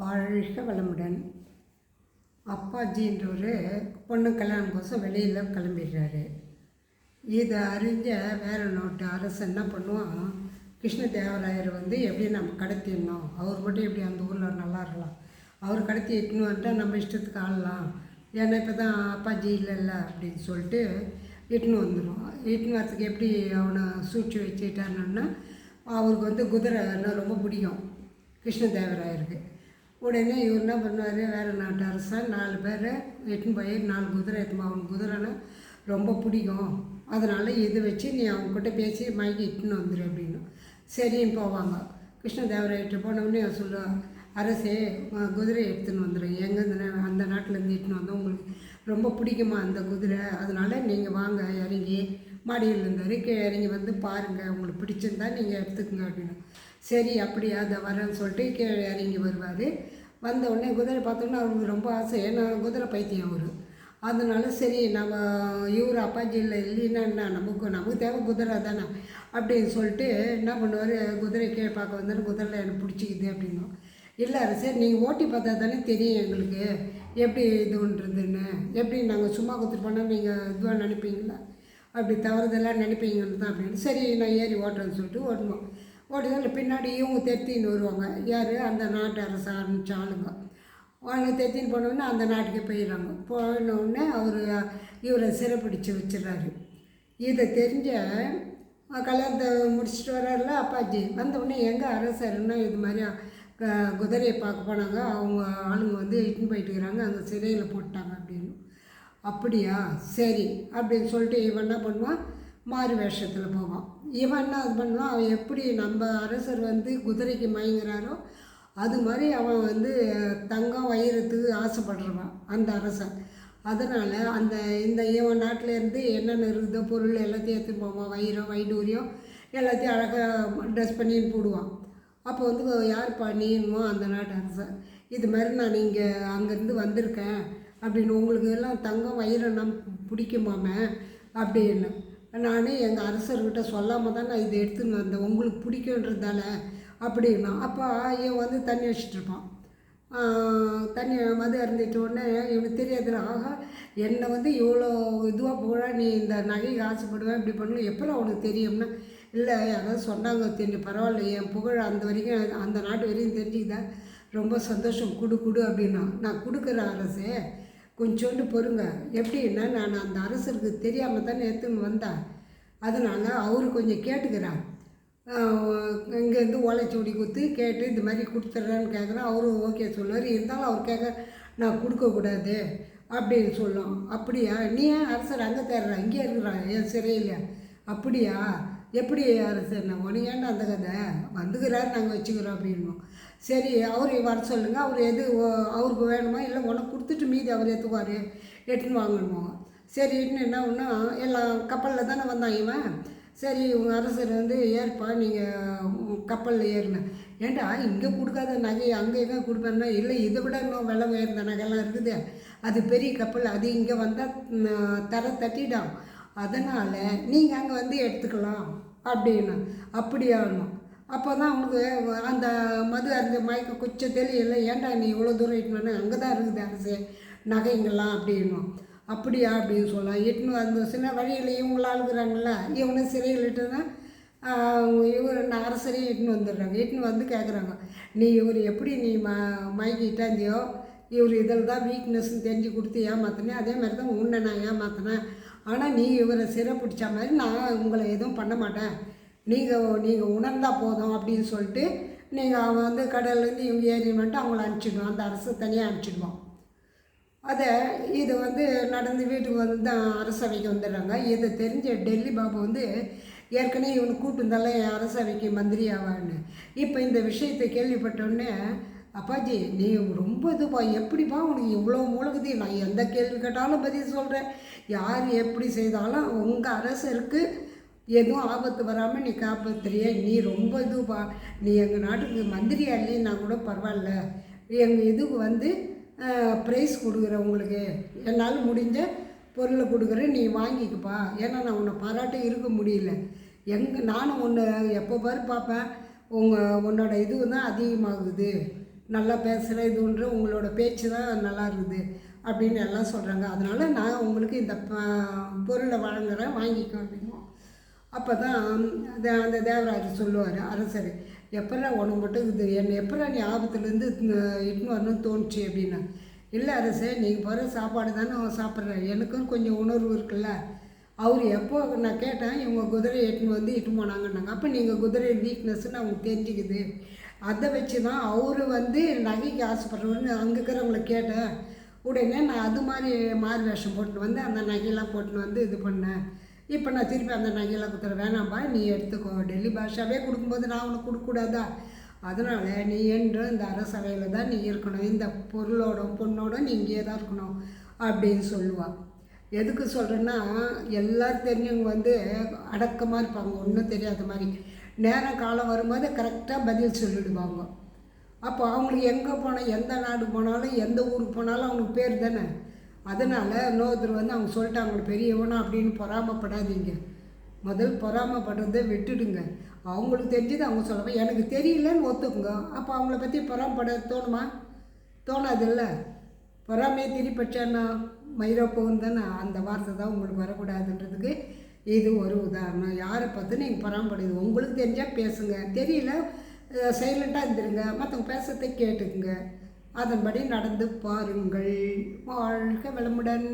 வாழ்க வளமுடன். அப்பாஜின்றவர் பொண்ணு கல்யாணம் கோசம் வெளியில் கிளம்பிடுறாரு. இதை அறிஞ்ச வேறு நாட்டு அரசு என்ன பண்ணுவான், கிருஷ்ணதேவராயர் எப்படி நம்ம கடத்திடணும், அவர் மட்டும் எப்படி அந்த ஊரில் நல்லா இருக்கலாம், அவர் கடத்தி இட்டுன்னு வந்துட்டால் நம்ம இஷ்டத்துக்கு ஆடலாம், ஏன்னா இப்போ தான் அப்பாஜி இல்லைல்ல அப்படின்னு சொல்லிட்டு இட்டுன்னு வந்துடும். இட்டுன்னு வரத்துக்கு எப்படி அவனை சூழ்ச்சி வச்சுட்டான்னா, அவருக்கு குதிரைன்னா ரொம்ப பிடிக்கும் கிருஷ்ணதேவராயருக்கு. உடனே இவர் என்ன பண்ணுவார், வேறு நாட்டு அரசன் 4 பேர் எட்டுன்னு போய் 4 குதிரை எடுத்துமா, அவனுக்கு குதிரைன்னா ரொம்ப பிடிக்கும், அதனால் இதை வச்சு நீ அவங்கக்கிட்ட பேசி மயக்கி இட்டுன்னு வந்துடு அப்படின்னு. சரின்னு போவாங்க. கிருஷ்ணதேவராயிட்டு போனவுடனே சொல்லுவான், அரசே குதிரை எடுத்துன்னு வந்துடும், எங்கேருந்து அந்த நாட்டிலேருந்து இட்டுன்னு வந்தோம், உங்களுக்கு ரொம்ப பிடிக்குமா அந்த குதிரை, அதனால் நீங்கள் வாங்க இறங்கி மாடியில் இறங்கி பாருங்கள், உங்களுக்கு பிடிச்சிருந்தா நீங்கள் எடுத்துக்கோங்க அப்படின்னு. சரி அப்படியா அதை வரேன்னு சொல்லிட்டு கீழே இறங்கி வருவார். வந்த உடனே குதிரை பார்த்தோன்னா அவருக்கு ரொம்ப ஆசை, ஏன்னா குதிரை பைத்தியம் அவர். அதனால சரி நம்ம இவர் அப்பாஜி இல்லைன்னா என்ன, நமக்கு தேவை குதிரை தானே அப்படின்னு சொல்லிட்டு என்ன பண்ணுவார், குதிரை கீழே பார்க்க வந்தாலும் குதிரையில் எனக்கு பிடிச்சிக்குது அப்படின்னும். இல்லை அரசே, நீங்கள் ஓட்டி பார்த்தா தானே தெரியும் எங்களுக்கு எப்படி இதுன்றதுன்னு, எப்படி நாங்கள் சும்மா கொடுத்துட்டு போனால் நீங்கள் இதுவாக நினைப்பீங்களா, அப்படி தவறுதெல்லாம் நினைப்பீங்கன்னு தான் அப்படின்னு. சரி நான் ஏறி ஓட்டுறேன்னு சொல்லிட்டு ஓட்டுவோம். ஓட்டுதான் பின்னாடி இவங்க தெத்தின்னு வருவாங்க, யார் அந்த நாட்டு அரசு ஆரம்பித்த ஆளுங்க. அவங்க தெத்தின்னு போனோடனே அந்த நாட்டுக்கு போயிடுறாங்க. போனோடனே இவரை சிறைப்பிடிச்சு வச்சிடறாரு. இதை தெரிஞ்ச கல்யாணத்தை முடிச்சுட்டு வர்றாருல அப்பாஜி, வந்தவுடனே எங்கள் அரசர்னா இது மாதிரி குதிரையை பார்க்க போனாங்க, அவங்க ஆளுங்க இட்டுன்னு போயிட்டுக்கிறாங்க, அங்கே சிறையில் போட்டாங்க அப்படின்னு. அப்படியா சரி அப்படின்னு சொல்லிட்டு இவன் என்ன பண்ணுவான், மாறு வேஷத்தில் போவான். இவன் என்ன இது பண்ணுவான், அவன் எப்படி நம்ம அரசர் குதிரைக்கு மயங்குறாரோ அது மாதிரி அவன் தங்கம் வைரத்துக்கு ஆசைப்படுறான் அந்த அரசன். அதனால் இவன் நாட்டிலேருந்து என்னென்ன இருக்குதோ பொருள் எல்லாத்தையும் எடுத்துன்னு போவான், வைரம் வைடூரியம் எல்லாத்தையும் அழகாக ட்ரெஸ் பண்ணின்னு போடுவான். அப்போ யார் பண்ணிடுமோ அந்த நாட்டு அரசன், இது மாதிரி நான் இங்கே அங்கேருந்து வந்திருக்கேன் அப்படின்னு, உங்களுக்கு எல்லாம் தங்கம் வைரம் நான் பிடிக்குமாமே அப்படின்னு, நான் எங்கள் அரசர்கிட்ட சொல்லாமல் தான் நான் இதை எடுத்துன்னு வந்தேன், உங்களுக்கு பிடிக்குன்றதால அப்படின்னா. அப்போ இவன் தண்ணி வச்சிட்ருப்பான். தண்ணி மது அருந்திட்ட உடனே இவனுக்கு தெரியாது, ஆகா என்னை இவ்வளோ இதுவாக போகிறா, நீ இந்த நகைக்கு ஆசைப்படுவேன் இப்படி பண்ணணும் எப்போ அவனுக்கு தெரியும்னா, இல்லை யாராவது சொன்னாங்க தெரியும், பரவாயில்ல என் புகழ் அந்த வரைக்கும் அந்த நாட்டு வரைக்கும் தெரிஞ்சுக்கிதான் ரொம்ப சந்தோஷம், குடு அப்படின்னா. நான் கொடுக்குற அரசே கொஞ்சோண்டு பொறுங்க, எப்படின்னா நான் அந்த அரசருக்கு தெரியாமல் தானே எடுத்துன்னு வந்தேன், அதனால் அவரு கொஞ்சம் கேட்டுக்கிறார், இங்கேருந்து ஓலைச்சூடி கொடுத்து கேட்டு இந்த மாதிரி கொடுத்துட்றேன்னு கேட்குறேன். அவரும் ஓகே சொல்லுவார். இருந்தாலும் அவர் கேட்க நான் கொடுக்கக்கூடாது அப்படின்னு சொல்லும். அப்படியா, நீ ஏன் அரசர் அங்கே தேடுற, இங்கே இருக்கிறான் என் சிறையில், அப்படியா எப்படி அரசர், நான் உனக்கு ஏன்டா அந்த கதை வந்துக்கிறாரு நாங்கள் வச்சுக்கிறோம் அப்படின்னும். சரி அவரை வர சொல்லுங்கள், அவர் எது அவருக்கு வேணுமா, இல்லை உனக்கு கொடுத்துட்டு மீதி அவர் எடுத்துக்குவார் எட்டுன்னு வாங்கணுமோ. சரி இன்னும் என்ன ஒன்றா எல்லாம் கப்பலில் தானே வந்தான் இவன். சரி உங்கள் அரசர் ஏற்பா நீங்கள் கப்பலில் ஏறினேன், ஏன்டா இங்கே கொடுக்காத நகை அங்கே எங்கே கொடுப்பேன்னா, இல்லை இதை விட இன்னும் விலை உயர்ந்த நகைலாம் இருக்குது, அது பெரிய கப்பல், அது இங்கே வந்தால் தர தட்டிடும், அதனால் நீங்கள் அங்கே எடுத்துக்கலாம் அப்படின்னு. அப்படியாகணும். அப்போ தான் அவனுக்கு அந்த மது அந்த மயக்க கொஞ்சம் தெரியல, ஏன்டா நீ இவ்வளோ தூரம் இட்டுன்னு, அங்கே தான் இருக்குது அரசு நகைங்கெல்லாம் அப்படின்னும். அப்படியா அப்படின்னு சொல்லலாம். இட்டுன்னு அந்த சின்ன வழியில் இவங்களாம் அழுகுறாங்கல்ல, இவனை சிறையில் இட்டுன்னா இவர் அரசரையும் இட்டுன்னு வந்துடுறாங்க. இட்டுன்னு கேட்குறாங்க, நீ இவர் எப்படி நீ மயக்கிட்டாந்தியோ, இவர் இதில் தான் வீக்னஸ்ன்னு தெரிஞ்சு கொடுத்து ஏமாத்தினேன், அதே மாதிரி தான் உன்னை நான் ஏமாத்தினேன், ஆனால் நீ இவரை சிறை பிடிச்ச மாதிரி நான் உங்களை எதுவும் பண்ண மாட்டேன், நீங்கள் உணர்ந்தால் போதும் அப்படின்னு சொல்லிட்டு நீங்கள் அவன் கடல்லேருந்து இவங்க ஏறினுட்டு அவங்கள அனுப்பிச்சிடுவோம், அந்த அரசு தனியாக அனுப்பிச்சிடுவோம். அதை இது நடந்து வீட்டுக்கு தான் அரசவைக்கு வந்துடுறாங்க. இதை தெரிஞ்ச டெல்லி பாபு ஏற்கனவே இவனுக்கு கூப்பிட்டுருந்தால என் அரசவைக்கு மந்திரி ஆவான்னு. இப்போ இந்த விஷயத்தை கேள்விப்பட்டோடனே, அப்பாஜி நீ ரொம்ப இதுப்பா, எப்படிப்பா உனக்கு இவ்வளோ மூலகுதி, நான் எந்த கேள்வி கேட்டாலும் பதில் சொல்கிறேன், யார் எப்படி செய்தாலும் உங்கள் அரசருக்கு எதுவும் ஆபத்து வராமல் நீ காப்பாற்றுறிய, நீ ரொம்ப இதுப்பா, நீ எங்கள் நாட்டுக்கு மந்திரியா இல்லைன்னா கூட பரவாயில்ல, எங்கள் இதுக்கு ப்ரைஸ் கொடுக்குறேன், உங்களுக்கு என்னால் முடிஞ்ச பொருளை கொடுக்குறேன், நீ வாங்கிக்கப்பா, ஏன்னா நான் உன்னை பாராட்ட இருக்க முடியல, நானும் உன்னை எப்போ பாரு பார்ப்பேன், உன்னோட இது தான் அதிகமாகுது, நல்லா பேசுகிற இதுன்ற உங்களோட பேச்சு தான் நல்லா இருக்குது அப்படின்னு எல்லாம் சொல்கிறாங்க. அதனால் நான் உங்களுக்கு இந்த பொருளை வழங்குறேன், வாங்கிக்கோ அப்படிமோ. அப்போ தான் அந்த தேவராஜர் சொல்லுவார், அரசர், எப்படா உனக்கு மட்டும் இது என்னை எப்படா நீ ஆபத்துலேருந்து இட்டுன்னு வரணும்னு தோணுச்சு அப்படின்னா, இல்லை அரசே, நீங்கள் போகிற சாப்பாடு தானே அவன் சாப்பிட்றேன், எனக்கும் கொஞ்சம் உணர்வு இருக்குல்ல. அவர் எப்போ நான் கேட்டேன், இவங்க குதிரை எட்டுன்னு வந்து இட்டுன்னு போனாங்கன்னாங்க. அப்போ நீங்கள் குதிரை வீக்னஸ்ன்னு அவங்க தெரிஞ்சுக்குது. அதை வச்சு தான் அவர் வந்து நகைக்கு ஆசைப்படுறவன்னு அங்கே இருக்கிறவங்கள கேட்டேன். உடனே நான் அது மாதிரி மாறு வேஷம் போட்டுன்னு வந்து அந்த நகையெல்லாம் போட்டுன்னு வந்து இது பண்ணேன். இப்போ நான் திருப்பி அந்த நகையெல்லாம் கொடுத்துறேன், வேணாம்பா நீ எடுத்துக்கோ, டெல்லி பாஷாவே கொடுக்கும்போது நான் உனக்கு கொடுக்கக்கூடாதா? அதனால் நீ என்று இந்த அரசவையில் தான் நீ இருக்கணும், இந்த பொருளோட பொண்ணோட நீ இங்கேயே தான் இருக்கணும் அப்படின்னு சொல்லுவாள். எதுக்கு சொல்கிறேன்னா, எல்லோரும் தெரிஞ்சவங்க வந்து அடக்கமாக இருப்பாங்க, ஒன்றும் தெரியாத மாதிரி. நேரம் காலம் வரும்போது கரெக்டாக பதில் சொல்லிவிடுவாங்க. அப்போ அவங்களுக்கு எங்கே போனால், எந்த நாடு போனாலும், எந்த ஊருக்கு போனாலும் அவங்களுக்கு பேர் தானே. அதனால் இன்னொருத்தர் வந்து அவங்க சொல்லிட்டாங்க பெரியவனா அப்படின்னு பொறாமப்படாதீங்க. முதல் பொறாமப்படுறதை விட்டுடுங்க. அவங்களுக்கு தெரிஞ்சது அவங்க சொல்லுவாங்க, எனக்கு தெரியலன்னு ஒத்துக்குங்க. அப்போ அவங்கள பற்றி பொறாமப்பட தோணுமா? தோணாதில்ல. பொறாமையே திரிப்பட்சன்னா மயிரோ போகும் தானே. அந்த வார்த்தை தான் உங்களுக்கு வரக்கூடாதுன்றதுக்கு இது ஒரு உதாரணம். யாரை பார்த்து நீங்கள் பொறாமப்படுது, உங்களுக்கு தெரிஞ்சால் பேசுங்க, தெரியல சைலண்ட்டாக இருந்துருங்க, மற்றவங்க பேசுறதை கேட்டுக்குங்க, அதன்படி நடந்து பாருங்கள். வாழ்க வளமுடன்.